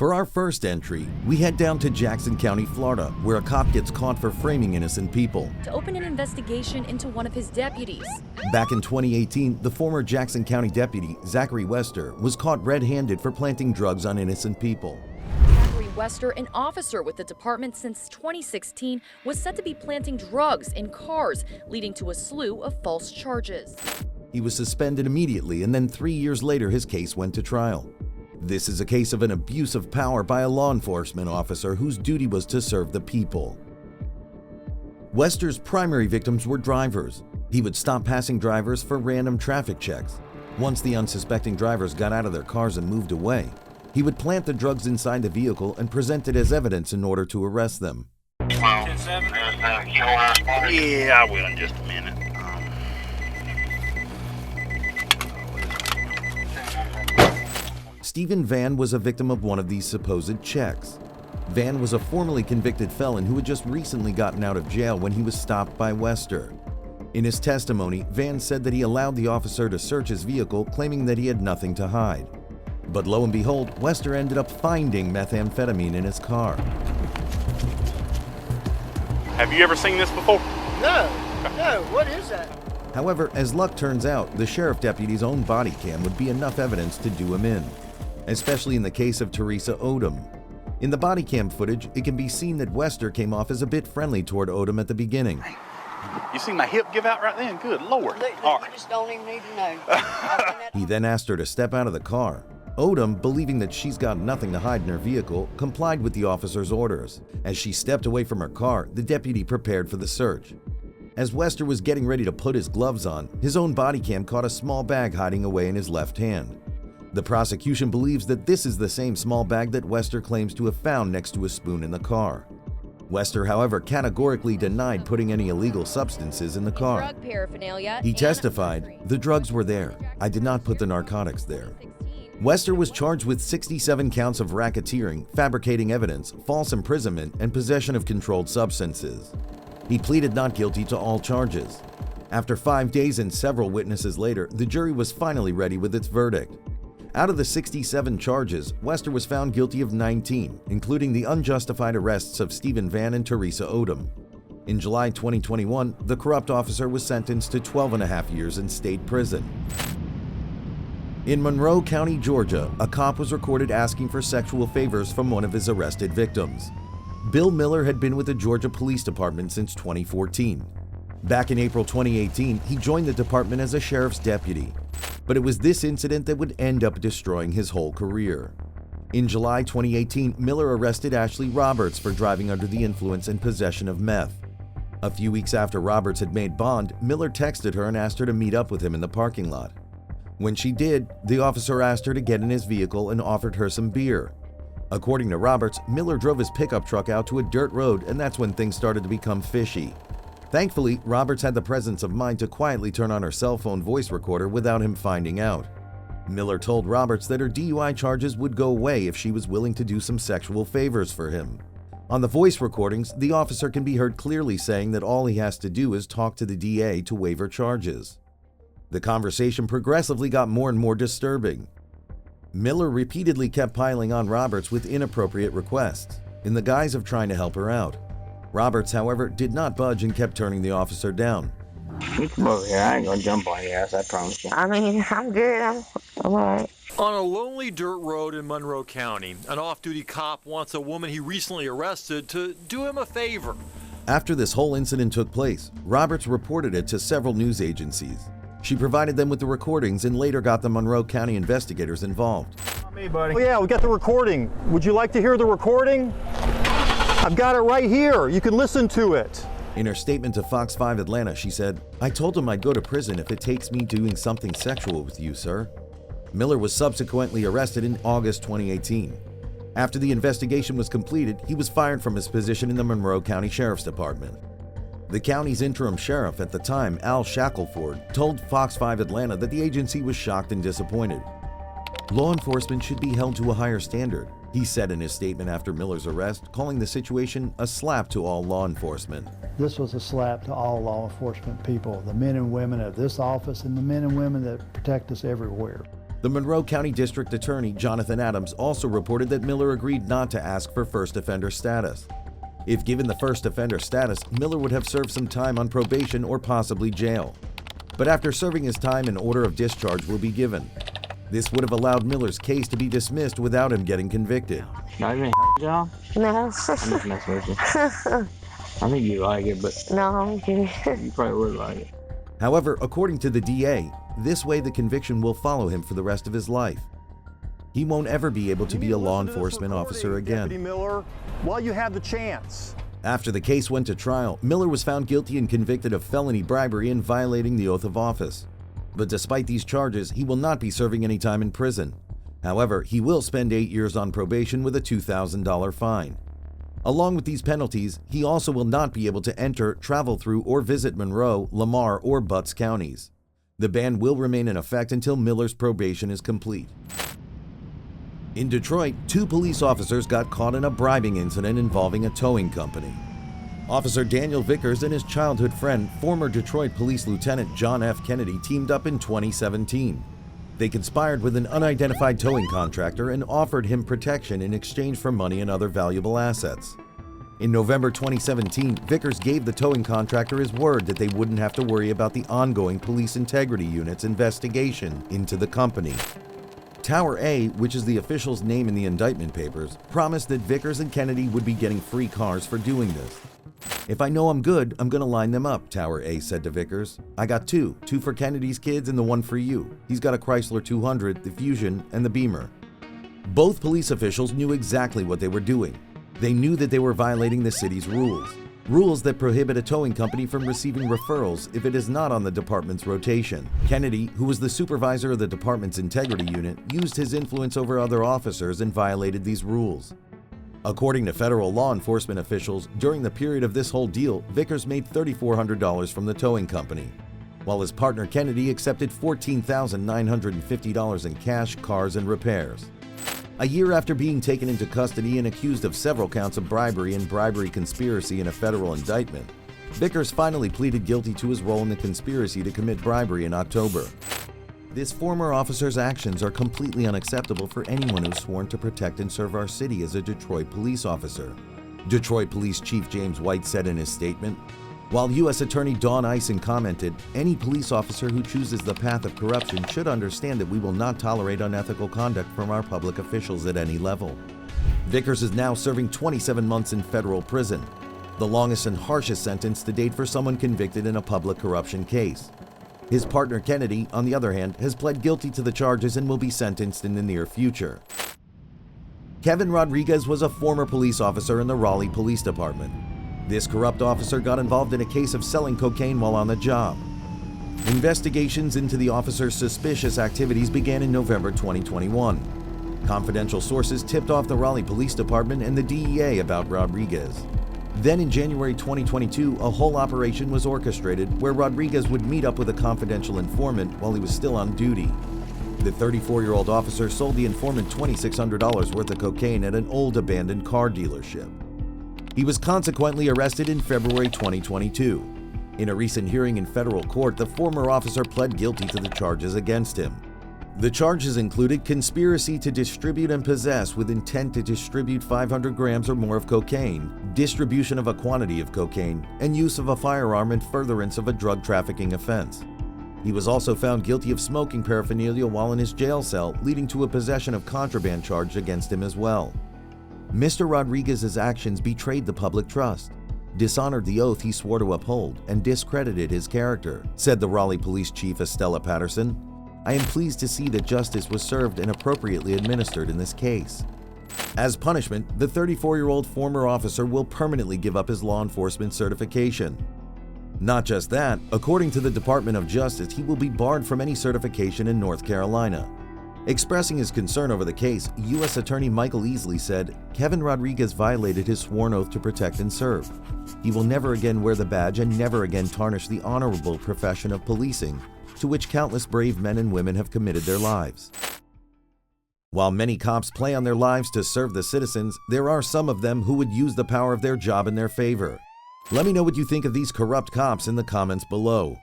For our first entry, we head down to Jackson County, Florida, where a cop gets caught for framing innocent people. To open an investigation into one of his deputies. Back in 2018, the former Jackson County deputy, Zachary Wester, was caught red-handed for planting drugs on innocent people. Zachary Wester, an officer with the department since 2016, was said to be planting drugs in cars, leading to a slew of false charges. He was suspended immediately, and then 3 years later his case went to trial. This is a case of an abuse of power by a law enforcement officer whose duty was to serve the people. Wester's primary victims were drivers. He would stop passing drivers for random traffic checks. Once the unsuspecting drivers got out of their cars and moved away, he would plant the drugs inside the vehicle and present it as evidence in order to arrest them. 10-7. Yeah, I will in just a minute. Stephen Van was a victim of one of these supposed checks. Van was a formerly convicted felon who had just recently gotten out of jail when he was stopped by Wester. In his testimony, Van said that he allowed the officer to search his vehicle, claiming that he had nothing to hide. But lo and behold, Wester ended up finding methamphetamine in his car. Have you ever seen this before? No, what is that? However, as luck turns out, the sheriff deputy's own body cam would be enough evidence to do him in, especially in the case of Teresa Odom. In the body cam footage, it can be seen that Wester came off as a bit friendly toward Odom at the beginning. You see my hip give out right then? Good Lord. Look, All you right. just don't even need to know. He then asked her to step out of the car. Odom, believing that she's got nothing to hide in her vehicle, complied with the officer's orders. As she stepped away from her car, the deputy prepared for the search. As Wester was getting ready to put his gloves on, his own body cam caught a small bag hiding away in his left hand. The prosecution believes that this is the same small bag that Wester claims to have found next to a spoon in the car. Wester, however, categorically denied putting any illegal substances in the car. Drug paraphernalia. He testified, "The drugs were there. I did not put the narcotics there." Wester was charged with 67 counts of racketeering, fabricating evidence, false imprisonment, and possession of controlled substances. He pleaded not guilty to all charges. After 5 days and several witnesses later, the jury was finally ready with its verdict. Out of the 67 charges, Wester was found guilty of 19, including the unjustified arrests of Stephen Van and Teresa Odom. In July 2021, the corrupt officer was sentenced to 12.5 years in state prison. In Monroe County, Georgia, a cop was recorded asking for sexual favors from one of his arrested victims. Bill Miller had been with the Georgia Police Department since 2014. Back in April 2018, he joined the department as a sheriff's deputy. But it was this incident that would end up destroying his whole career. In July 2018, Miller arrested Ashley Roberts for driving under the influence and possession of meth. A few weeks after Roberts had made bond, Miller texted her and asked her to meet up with him in the parking lot. When she did, the officer asked her to get in his vehicle and offered her some beer. According to Roberts, Miller drove his pickup truck out to a dirt road, and that's when things started to become fishy. Thankfully, Roberts had the presence of mind to quietly turn on her cell phone voice recorder without him finding out. Miller told Roberts that her DUI charges would go away if she was willing to do some sexual favors for him. On the voice recordings, the officer can be heard clearly saying that all he has to do is talk to the DA to waive her charges. The conversation progressively got more and more disturbing. Miller repeatedly kept piling on Roberts with inappropriate requests, in the guise of trying to help her out. Roberts, however, did not budge and kept turning the officer down. You come over here. I ain't gonna jump on your ass, I promise you. I mean, I'm good. I'm all right. On a lonely dirt road in Monroe County, an off-duty cop wants a woman he recently arrested to do him a favor. After this whole incident took place, Roberts reported it to several news agencies. She provided them with the recordings and later got the Monroe County investigators involved. Hey, buddy. Oh, yeah, we got the recording. Would you like to hear the recording? I've got it right here. You can listen to it. In her statement to Fox 5 Atlanta, she said, "I told him I'd go to prison if it takes me doing something sexual with you, sir." Miller was subsequently arrested in August 2018. After the investigation was completed, he was fired from his position in the Monroe County Sheriff's Department. The county's interim sheriff at the time, Al Shackelford, told Fox 5 Atlanta that the agency was shocked and disappointed. "Law enforcement should be held to a higher standard," he said in his statement after Miller's arrest, calling the situation a slap to all law enforcement. This was a slap to all law enforcement people, the men and women of this office and the men and women that protect us everywhere. The Monroe County District Attorney Jonathan Adams also reported that Miller agreed not to ask for first offender status. If given the first offender status, Miller would have served some time on probation or possibly jail. But after serving his time, an order of discharge will be given. This would have allowed Miller's case to be dismissed without him getting convicted. Not even y'all? No. I'm just messing with you. I think you like it, but No, I'm kidding. you probably would like it. However, according to the DA, this way the conviction will follow him for the rest of his life. He won't ever be able to be a law enforcement officer again. Deputy Miller, while you have the chance. After the case went to trial, Miller was found guilty and convicted of felony bribery and violating the oath of office. But despite these charges, he will not be serving any time in prison. However, he will spend 8 years on probation with a $2,000 fine. Along with these penalties, he also will not be able to enter, travel through, or visit Monroe, Lamar, or Butts counties. The ban will remain in effect until Miller's probation is complete. In Detroit, 2 police officers got caught in a bribing incident involving a towing company. Officer Daniel Vickers and his childhood friend, former Detroit Police Lieutenant John F. Kennedy, teamed up in 2017. They conspired with an unidentified towing contractor and offered him protection in exchange for money and other valuable assets. In November 2017, Vickers gave the towing contractor his word that they wouldn't have to worry about the ongoing Police Integrity Unit's investigation into the company. Tower A, which is the official's name in the indictment papers, promised that Vickers and Kennedy would be getting free cars for doing this. "If I know I'm good, I'm gonna line them up," Tower A said to Vickers. "I got two for Kennedy's kids and the one for you. He's got a Chrysler 200, the Fusion, and the Beamer." Both police officials knew exactly what they were doing. They knew that they were violating the city's rules that prohibit a towing company from receiving referrals if it is not on the department's rotation. Kennedy, who was the supervisor of the department's integrity unit, used his influence over other officers and violated these rules. According to federal law enforcement officials, during the period of this whole deal, Vickers made $3,400 from the towing company, while his partner Kennedy accepted $14,950 in cash, cars, and repairs. A year after being taken into custody and accused of several counts of bribery and bribery conspiracy in a federal indictment, Vickers finally pleaded guilty to his role in the conspiracy to commit bribery in October. This former officer's actions are completely unacceptable for anyone who's sworn to protect and serve our city as a Detroit police officer. Detroit Police Chief James White said in his statement, while U.S. Attorney Dawn Eisen commented, "Any police officer who chooses the path of corruption should understand that we will not tolerate unethical conduct from our public officials at any level." Vickers is now serving 27 months in federal prison, the longest and harshest sentence to date for someone convicted in a public corruption case. His partner Kennedy, on the other hand, has pled guilty to the charges and will be sentenced in the near future. Kevin Rodriguez was a former police officer in the Raleigh Police Department. This corrupt officer got involved in a case of selling cocaine while on the job. Investigations into the officer's suspicious activities began in November 2021. Confidential sources tipped off the Raleigh Police Department and the DEA about Rodriguez. Then in January 2022, a whole operation was orchestrated where Rodriguez would meet up with a confidential informant while he was still on duty. The 34-year-old officer sold the informant $2,600 worth of cocaine at an old abandoned car dealership. He was consequently arrested in February 2022. In a recent hearing in federal court, the former officer pled guilty to the charges against him. The charges included conspiracy to distribute and possess with intent to distribute 500 grams or more of cocaine, distribution of a quantity of cocaine, and use of a firearm in furtherance of a drug trafficking offense. He was also found guilty of smoking paraphernalia while in his jail cell, leading to a possession of contraband charge against him as well. Mr. Rodriguez's actions betrayed the public trust, dishonored the oath he swore to uphold, and discredited his character, said the Raleigh Police Chief Estella Patterson. "I am pleased to see that justice was served and appropriately administered in this case." As punishment, the 34-year-old former officer will permanently give up his law enforcement certification. Not just that, according to the Department of Justice, he will be barred from any certification in North Carolina. Expressing his concern over the case, U.S. Attorney Michael Easley said, "Kevin Rodriguez violated his sworn oath to protect and serve. He will never again wear the badge and never again tarnish the honorable profession of policing, to which countless brave men and women have committed their lives." While many cops play on their lives to serve the citizens, there are some of them who would use the power of their job in their favor. Let me know what you think of these corrupt cops in the comments below.